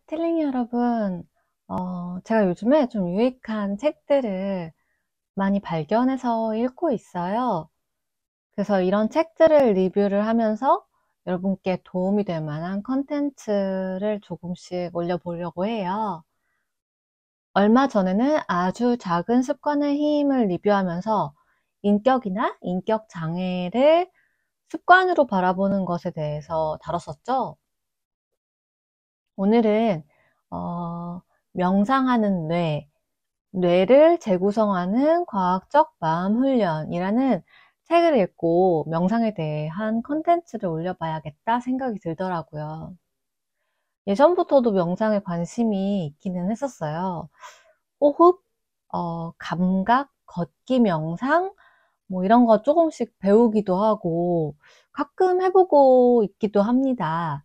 틸링 여러분, 제가 요즘에 좀 유익한 책들을 많이 발견해서 읽고 있어요. 그래서 이런 책들을 리뷰를 하면서 여러분께 도움이 될 만한 컨텐츠를 조금씩 올려보려고 해요. 얼마 전에는 아주 작은 습관의 힘을 리뷰하면서 인격이나 인격 장애를 습관으로 바라보는 것에 대해서 다뤘었죠. 오늘은 어, 명상하는 뇌를 재구성하는 과학적 마음 훈련이라는 책을 읽고 명상에 대한 컨텐츠를 올려봐야겠다 생각이 들더라고요. 예전부터도 명상에 관심이 있기는 했었어요. 호흡, 감각, 걷기 명상, 뭐 이런 거 조금씩 배우기도 하고 가끔 해보고 있기도 합니다.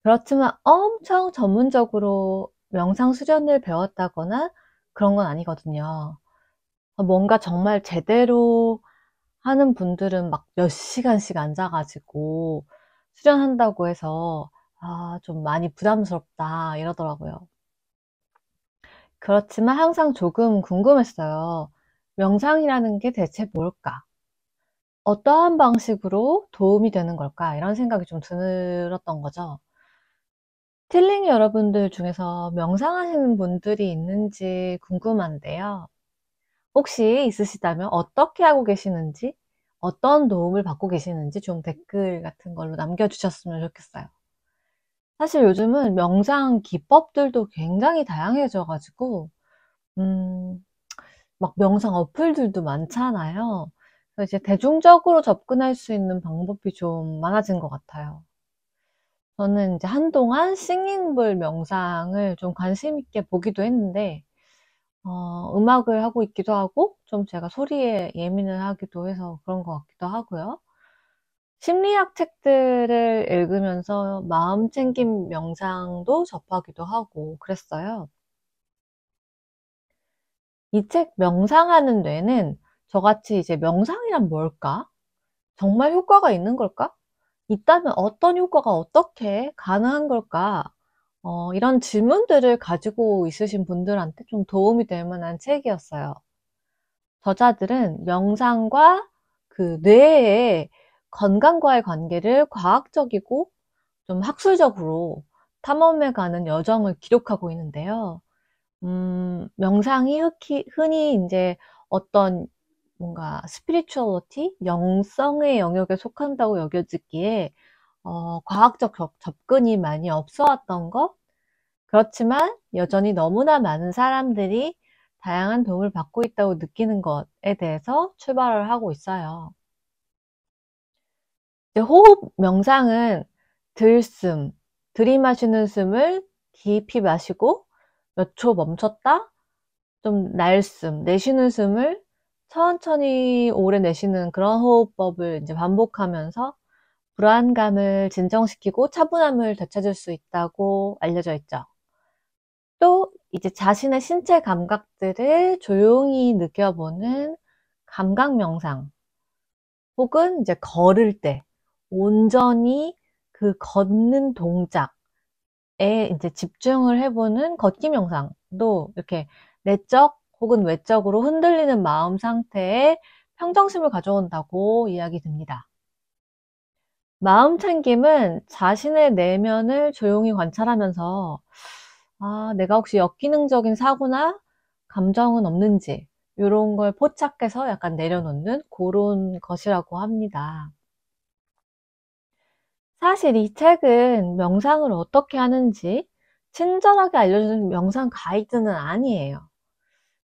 그렇지만 엄청 전문적으로 명상 수련을 배웠다거나 그런 건 아니거든요. 뭔가 정말 제대로 하는 분들은 막 몇 시간씩 앉아가지고 수련한다고 해서 좀 많이 부담스럽다 이러더라고요. 그렇지만 항상 조금 궁금했어요. 명상이라는 게 대체 뭘까? 어떠한 방식으로 도움이 되는 걸까? 이런 생각이 좀 들었던 거죠. 틸링 여러분들 중에서 명상하시는 분들이 있는지 궁금한데요. 혹시 있으시다면 어떻게 하고 계시는지, 어떤 도움을 받고 계시는지 좀 댓글 같은 걸로 남겨주셨으면 좋겠어요. 사실 요즘은 명상 기법들도 굉장히 다양해져가지고, 음, 막 명상 어플들도 많잖아요. 그래서 이제 대중적으로 접근할 수 있는 방법이 좀 많아진 것 같아요. 저는 이제 한동안 싱잉볼 명상을 좀 관심 있게 보기도 했는데, 음악을 하고 있기도 하고, 좀 제가 소리에 예민을 하기도 해서 그런 것 같기도 하고요. 심리학 책들을 읽으면서 마음 챙김 명상도 접하기도 하고 그랬어요. 이 책 명상하는 뇌는 저같이 이제 명상이란 뭘까? 정말 효과가 있는 걸까? 있다면 어떤 효과가 어떻게 가능한 걸까? 이런 질문들을 가지고 있으신 분들한테 좀 도움이 될 만한 책이었어요. 저자들은 명상과 그 뇌의 건강과의 관계를 과학적이고 좀 학술적으로 탐험해 가는 여정을 기록하고 있는데요. 명상이 흔히 이제 어떤 뭔가 스피리추얼리티, 영성의 영역에 속한다고 여겨지기에 과학적 접근이 많이 없어 왔던 것, 그렇지만 여전히 너무나 많은 사람들이 다양한 도움을 받고 있다고 느끼는 것에 대해서 출발을 하고 있어요. 이제 호흡 명상은 들숨, 들이마시는 숨을 깊이 마시고 몇 초 멈췄다, 좀 날숨, 내쉬는 숨을 천천히 오래 내쉬는 그런 호흡법을 이제 반복하면서 불안감을 진정시키고 차분함을 되찾을 수 있다고 알려져 있죠. 또 이제 자신의 신체 감각들을 조용히 느껴보는 감각 명상, 혹은 이제 걸을 때 온전히 그 걷는 동작에 이제 집중을 해보는 걷기 명상도 이렇게 내적 혹은 외적으로 흔들리는 마음 상태에 평정심을 가져온다고 이야기 됩니다. 마음 챙김은 자신의 내면을 조용히 관찰하면서 내가 혹시 역기능적인 사고나 감정은 없는지 이런 걸 포착해서 약간 내려놓는 그런 것이라고 합니다. 사실 이 책은 명상을 어떻게 하는지 친절하게 알려주는 명상 가이드는 아니에요.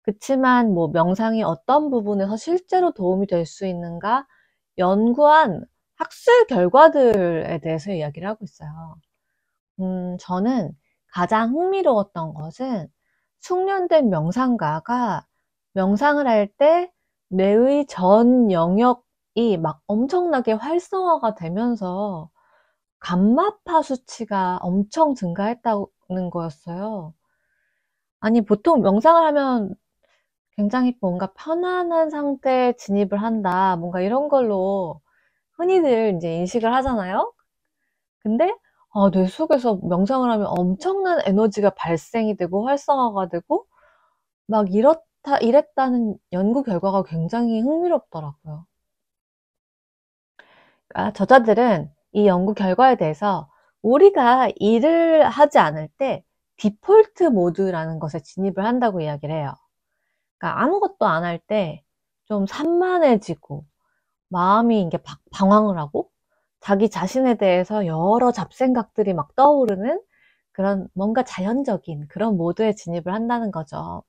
그치만 뭐 명상이 어떤 부분에서 실제로 도움이 될 수 있는가 연구한 학술 결과들에 대해서 이야기를 하고 있어요. 저는 가장 흥미로웠던 것은 숙련된 명상가가 명상을 할 때 뇌의 전 영역이 막 엄청나게 활성화가 되면서 감마파 수치가 엄청 증가했다는 거였어요. 아니, 보통 명상을 하면 굉장히 뭔가 편안한 상태에 진입을 한다, 뭔가 이런 걸로 흔히들 이제 인식을 하잖아요. 근데 뇌 속에서 명상을 하면 엄청난 에너지가 발생이 되고 활성화가 되고 막 이랬다는 연구 결과가 굉장히 흥미롭더라고요. 그러니까 저자들은 이 연구 결과에 대해서 우리가 일을 하지 않을 때 디폴트 모드라는 것에 진입을 한다고 이야기를 해요. 그러니까 아무것도 안 할 때 좀 산만해지고 마음이 이게 방황을 하고 자기 자신에 대해서 여러 잡생각들이 막 떠오르는 그런 뭔가 자연적인 그런 모드에 진입을 한다는 거죠.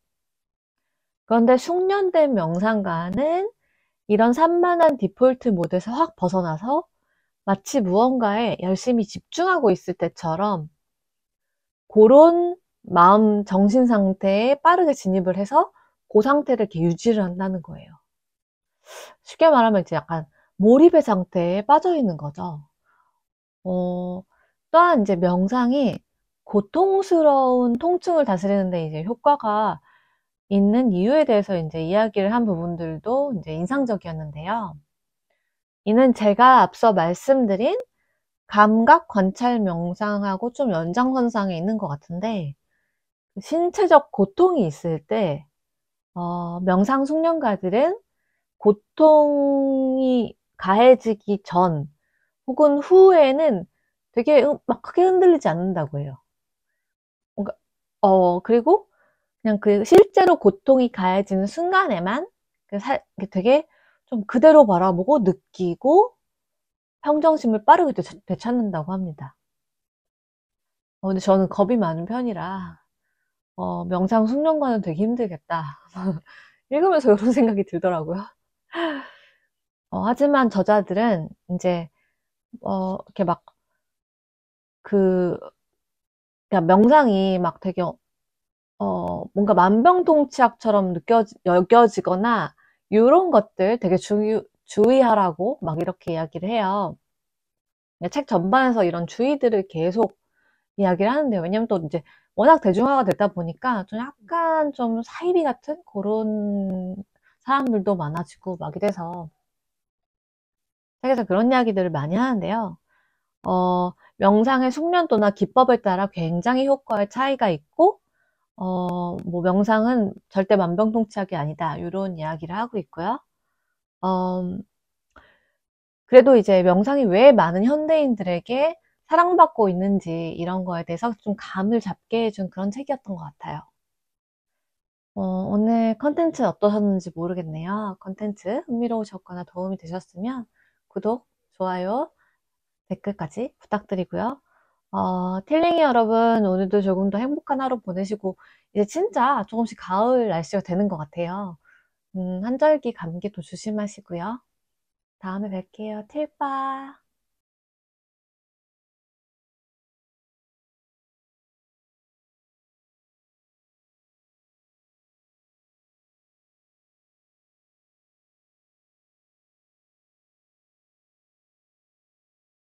그런데 숙련된 명상가는 이런 산만한 디폴트 모드에서 확 벗어나서 마치 무언가에 열심히 집중하고 있을 때처럼 그런 마음 정신 상태에 빠르게 진입을 해서 그 상태를 이렇게 유지를 한다는 거예요. 쉽게 말하면 이제 약간 몰입의 상태에 빠져 있는 거죠. 또한 이제 명상이 고통스러운 통증을 다스리는데 이제 효과가 있는 이유에 대해서 이제 이야기를 한 부분들도 이제 인상적이었는데요. 이는 제가 앞서 말씀드린 감각 관찰 명상하고 좀 연장선상에 있는 것 같은데, 신체적 고통이 있을 때, 명상 숙련가들은 고통이 가해지기 전 혹은 후에는 되게 막 크게 흔들리지 않는다고 해요. 뭔가, 그리고 그냥 그 실제로 고통이 가해지는 순간에만 되게 좀 그대로 바라보고 느끼고 평정심을 빠르게 되찾는다고 합니다. 근데 저는 겁이 많은 편이라, 명상 숙련과는 되게 힘들겠다. 읽으면서 이런 생각이 들더라고요. 하지만 저자들은 이제, 이렇게 막, 그, 그냥 명상이 막 되게, 뭔가 만병통치약처럼 여겨지거나, 이런 것들 되게 주의하라고 막 이렇게 이야기를 해요. 책 전반에서 이런 주의들을 계속 이야기를 하는데요. 왜냐면 또 이제 워낙 대중화가 되다 보니까 좀 약간 좀 사이비 같은 그런 사람들도 많아지고 막 이래서 책에서 그런 이야기들을 많이 하는데요. 명상의 숙련도나 기법에 따라 굉장히 효과의 차이가 있고, 뭐 명상은 절대 만병통치약이 아니다. 이런 이야기를 하고 있고요. 어, 그래도 이제 명상이 왜 많은 현대인들에게 사랑받고 있는지 이런 거에 대해서 좀 감을 잡게 해준 그런 책이었던 것 같아요. 오늘 컨텐츠 어떠셨는지 모르겠네요. 컨텐츠 흥미로우셨거나 도움이 되셨으면 구독, 좋아요, 댓글까지 부탁드리고요. 틸링이 여러분, 오늘도 조금 더 행복한 하루 보내시고, 이제 진짜 조금씩 가을 날씨가 되는 것 같아요. 한절기 감기도 조심하시고요. 다음에 뵐게요. 틸빠.